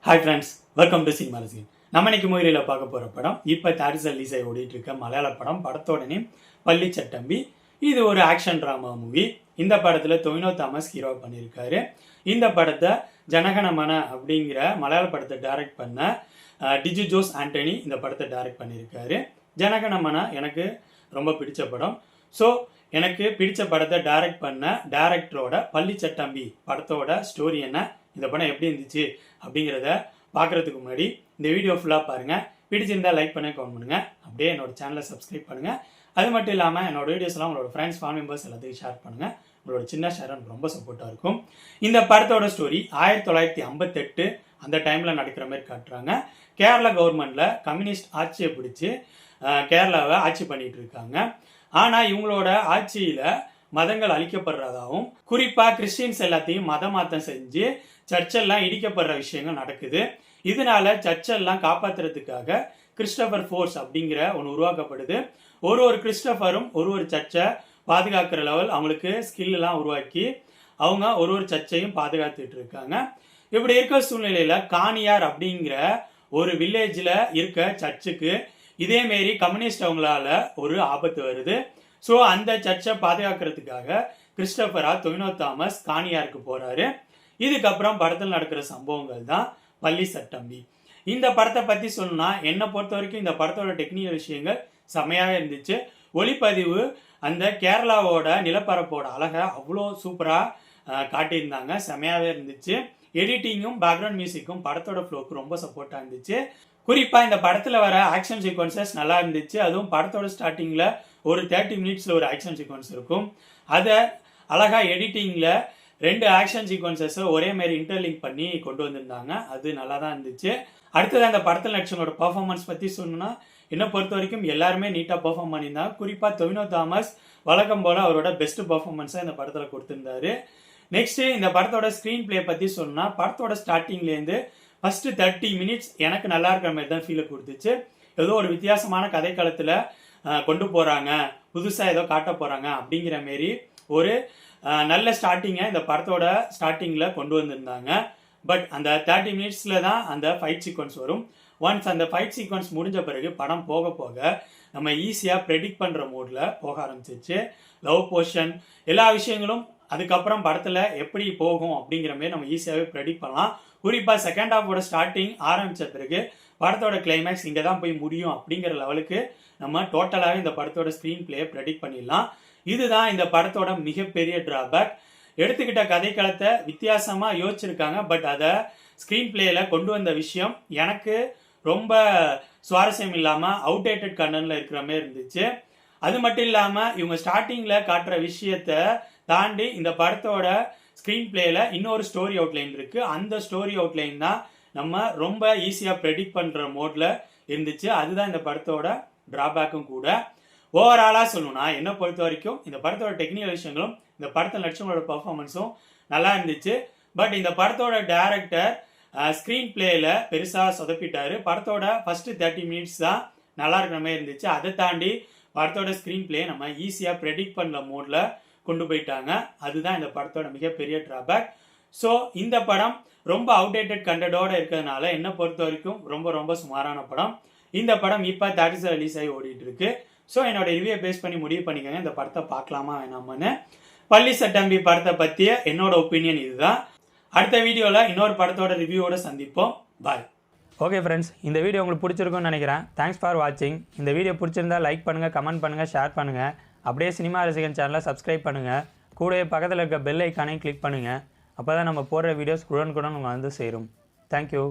Hi friends, welcome to cinema ரசிகன். நம்ம இன்னைக்கு மூவியில் பார்க்க போகிற படம் இப்போ தாரிஸ் ரிலீஸ் ஆகி ஓடிட்டு இருக்க மலையாள படம். படத்தோட நேம் பள்ளி சட்டம்பி. இது ஒரு ஆக்ஷன் ட்ராமா மூவி. இந்த படத்தில் டொவினோ தாமஸ் ஹீரோ பண்ணியிருக்காரு. இந்த படத்தை ஜனகணமன அப்படிங்கிற மலையாள படத்தை டைரக்ட் பண்ண டிஜு ஜோஸ் ஆண்டனி இந்த படத்தை டைரக்ட் பண்ணியிருக்காரு. ஜனகணமன எனக்கு ரொம்ப பிடிச்ச படம். ஸோ எனக்கு பிடிச்ச படத்தை டைரக்ட் பண்ண டைரக்டரோட பள்ளி சட்டம்பி படத்தோட ஸ்டோரி என்ன, இந்த படம் எப்படி இருந்துச்சு அப்படிங்கிறத பார்க்குறதுக்கு முன்னாடி இந்த வீடியோ ஃபுல்லாக பாருங்கள். பிடிச்சிருந்தால் லைக் பண்ண கமெண்ட் பண்ணுங்கள். அப்படியே என்னோட சேனலை சப்ஸ்கிரைப் பண்ணுங்கள். அது மட்டும் இல்லாமல் என்னோட வீடியோஸ்லாம் உங்களோட ஃப்ரெண்ட்ஸ் ஃபேமிலி மெம்பர்ஸ் எல்லாத்தையும் ஷேர் பண்ணுங்கள். உங்களோட சின்ன ஷேர் எனக்கு ரொம்ப சப்போர்ட்டாக இருக்கும். இந்த படத்தோட ஸ்டோரி 1958 அந்த டைமில் நடக்கிற மாதிரி காட்டுறாங்க. கேரளா கவர்மெண்ட்டில் கம்யூனிஸ்ட் ஆட்சியை பிடிச்சி கேரளாவை ஆட்சி பண்ணிட்டு இருக்காங்க. ஆனால் இவங்களோட ஆட்சியில் மதங்கள் அழிக்கப்படுறதாகவும், குறிப்பாக கிறிஸ்டின்ஸ் எல்லாத்தையும் மத மாற்றம் செஞ்சு சர்ச்செல்லாம் இடிக்கப்படுற விஷயங்கள் நடக்குது. இதனால சர்ச்செல்லாம் காப்பாற்றுறதுக்காக கிறிஸ்டபர் ஃபோர்ஸ் அப்படிங்கிற ஒன்று உருவாக்கப்படுது. ஒரு கிறிஸ்டபரும் ஒரு சர்ச்சை பாதுகாக்கிற லெவல் அவங்களுக்கு ஸ்கில்லாம் உருவாக்கி அவங்க ஒரு சர்ச்சையும் பாதுகாத்துட்டு இருக்காங்க. இப்படி இருக்கிற சூழ்நிலையில காணியார் அப்படிங்கிற ஒரு வில்லேஜில் இருக்க சர்ச்சுக்கு இதேமாரி கம்யூனிஸ்ட் அவங்களால ஒரு ஆபத்து வருது. ஸோ அந்த சர்ச்சை பாதுகாக்கிறதுக்காக கிறிஸ்டபரா டொவினோ தாமஸ் காணியாருக்கு போறாரு. இதுக்கப்புறம் படத்தில் நடக்கிற சம்பவங்கள் தான் பள்ளி சட்டம்பி. இந்த படத்தை பற்றி சொல்லணும்னா என்னை பொறுத்த வரைக்கும் இந்த படத்தோட டெக்னிக்கல் விஷயங்கள் செமையாக இருந்துச்சு. ஒளிப்பதிவு அந்த கேரளாவோட நிலப்பரப்போட அழகை அவ்வளோ சூப்பராக காட்டியிருந்தாங்க. செமையாகவே இருந்துச்சு. எடிட்டிங்கும் பேக்ரவுண்ட் மியூசிக்கும் படத்தோட ஃப்ளோக்கு ரொம்ப சப்போர்ட்டாக இருந்துச்சு. குறிப்பாக இந்த படத்தில் வர ஆக்ஷன் சீக்வன்சஸ் நல்லா இருந்துச்சு. அதுவும் படத்தோட ஸ்டார்டிங்கில் ஒரு 30 மினிட்ஸில் ஒரு ஆக்ஷன் சீக்வன்ஸ் இருக்கும். அதை அழகாக எடிட்டிங்கில் 2 ஆக்ஷன் சீக்வன்சஸை ஒரே மாதிரி இன்டர்லிங்க் பண்ணி கொண்டு வந்திருந்தாங்க. அது நல்லா தான் இருந்துச்சு. அடுத்தது அந்த படத்தில் நடிச்சவங்களோட பர்ஃபார்மன்ஸ் பற்றி சொல்லணும்னா என்னை பொறுத்த வரைக்கும் எல்லாருமே நீட்டாக பர்ஃபார்ம் பண்ணியிருந்தாங்க. குறிப்பாக டொவினோ தாமஸ் வழக்கம் போல் அவரோட பெஸ்ட் பர்ஃபார்மன்ஸை இந்த படத்தில் கொடுத்துருந்தாரு. நெக்ஸ்ட் இந்த படத்தோட ஸ்க்ரீன் பிளே பற்றி சொல்லணும்னா படத்தோட ஸ்டார்டிங்லேருந்து ஃபர்ஸ்ட் 30 மினிட்ஸ் எனக்கு நல்லா இருக்கிற மாதிரி தான் ஃபீலை கொடுத்துச்சு. ஏதோ ஒரு வித்தியாசமான கதைக்களத்தில் கொண்டு போகிறாங்க, புதுசாக ஏதோ காட்ட போகிறாங்க அப்படிங்கிற மாரி ஒரு நல்ல ஸ்டார்டிங்கை இந்த படத்தோட ஸ்டார்டிங்கில் கொண்டு வந்திருந்தாங்க. பட் அந்த 30 மினிட்ஸில் தான் அந்த ஃபைட் சீக்வன்ஸ் வரும். ஒன்ஸ் அந்த ஃபைட் சீக்வன்ஸ் முடிஞ்ச பிறகு படம் போக போக நம்ம ஈஸியாக ப்ரெடிக்ட் பண்ணுற மோடில் போக ஆரம்பிச்சிச்சு. லவ் போர்ஷன் எல்லா விஷயங்களும் அதுக்கப்புறம் படத்தில் எப்படி போகும் அப்படிங்கிற மாதிரி நம்ம ஈஸியாகவே ப்ரெடிக்ட் பண்ணலாம். குறிப்பாக செகண்ட் ஹாஃபோட ஸ்டார்டிங் ஆரம்பித்த பிறகு படத்தோட கிளைமேக்ஸ் இங்கே தான் போய் முடியும் அப்படிங்கிற லெவலுக்கு நம்ம டோட்டலாகவே இந்த படத்தோட ஸ்க்ரீன் பிளேயை ப்ரெடிக்ட் பண்ணிடலாம். இதுதான் இந்த படத்தோட மிகப்பெரிய டிராபேக். எடுத்துக்கிட்ட கதைக்களத்தை வித்தியாசமாக யோசிச்சிருக்காங்க. பட் அதை ஸ்க்ரீன் பிளேயில் கொண்டு வந்த விஷயம் எனக்கு ரொம்ப சுவாரஸ்யம் இல்லாமல் அவுடேட்டட் கண்டென்ட்ல இருக்கிற மாதிரி இருந்துச்சு. அது மட்டும் இல்லாமல் இவங்க ஸ்டார்டிங்கில் காட்டுற விஷயத்த தாண்டி இந்த படத்தோட ஸ்க்ரீன் பிளேயில் இன்னொரு ஸ்டோரி அவுட்லைன் இருக்குது. அந்த ஸ்டோரி அவுட்லைன் தான் நம்ம ரொம்ப ஈஸியாக ப்ரெடிக்ட் பண்ணுற மோடில் இருந்துச்சு. அதுதான் இந்த படத்தோட டிராபேக்கும் கூட. ஓவராலாக சொல்லணும்னா என்னை பொறுத்த வரைக்கும் இந்த படத்தோட டெக்னிக்கல் விஷயங்களும் இந்த படத்தில் நடிச்சவங்களோட பர்ஃபார்மன்ஸும் நல்லா இருந்துச்சு. பட் இந்த படத்தோட டைரக்டர் ஸ்க்ரீன் பிளேயில் பெருசாக சொதப்பிட்டாரு. படத்தோட ஃபர்ஸ்ட் 30 மினிட்ஸ் தான் நல்லா இருக்கிற மாதிரி இருந்துச்சு. அதை தாண்டி படத்தோட ஸ்க்ரீன் பிளே நம்ம ஈஸியாக ப்ரெடிக்ட் பண்ணுற மோடில் கொண்டு போயிட்டாங்க. அதுதான் இந்த படத்தோட மிகப்பெரிய டிராபேக். ஸோ இந்த படம் ரொம்ப அவுடேட்டட் கண்டென்ட்டோட இருக்கிறதுனால என்னை பொறுத்த வரைக்கும் ரொம்ப ரொம்ப சுமாரான படம். இந்த படம் இப்போ தாரிஸ் ரிலீஸ் ஆகி ஓடிட்டு இருக்கு. ஸோ என்னோட ரிவ்யூ பேஸ் பண்ணி முடிவு பண்ணிக்கோங்க இந்த படத்தை பார்க்கலாமா வேணாமான்னு. பள்ளி சட்டம்பி படத்தை பற்றிய என்னோட ஒப்பீனியன் இதுதான். அடுத்த வீடியோவில் இன்னொரு படத்தோட ரிவ்யூவோட சந்திப்போம். பாய். ஓகே ஃப்ரெண்ட்ஸ், இந்த வீடியோ உங்களுக்கு பிடிச்சிருக்குன்னு நினைக்கிறேன். தேங்க்ஸ் ஃபார் வாட்சிங். இந்த வீடியோ பிடிச்சிருந்தா லைக் பண்ணுங்கள், கமெண்ட் பண்ணுங்கள், ஷேர் பண்ணுங்கள். அப்படியே சினிமா ரசிகன் சேனலை சப்ஸ்கிரைப் பண்ணுங்கள். கூடவே பக்கத்தில் இருக்க பெல் ஐக்கானையும் கிளிக் பண்ணுங்கள். அப்போ தான் நம்ம போடுற வீடியோஸ் உடனுக்குடன் உங்களுக்கு வந்து சேரும். தேங்க்யூ.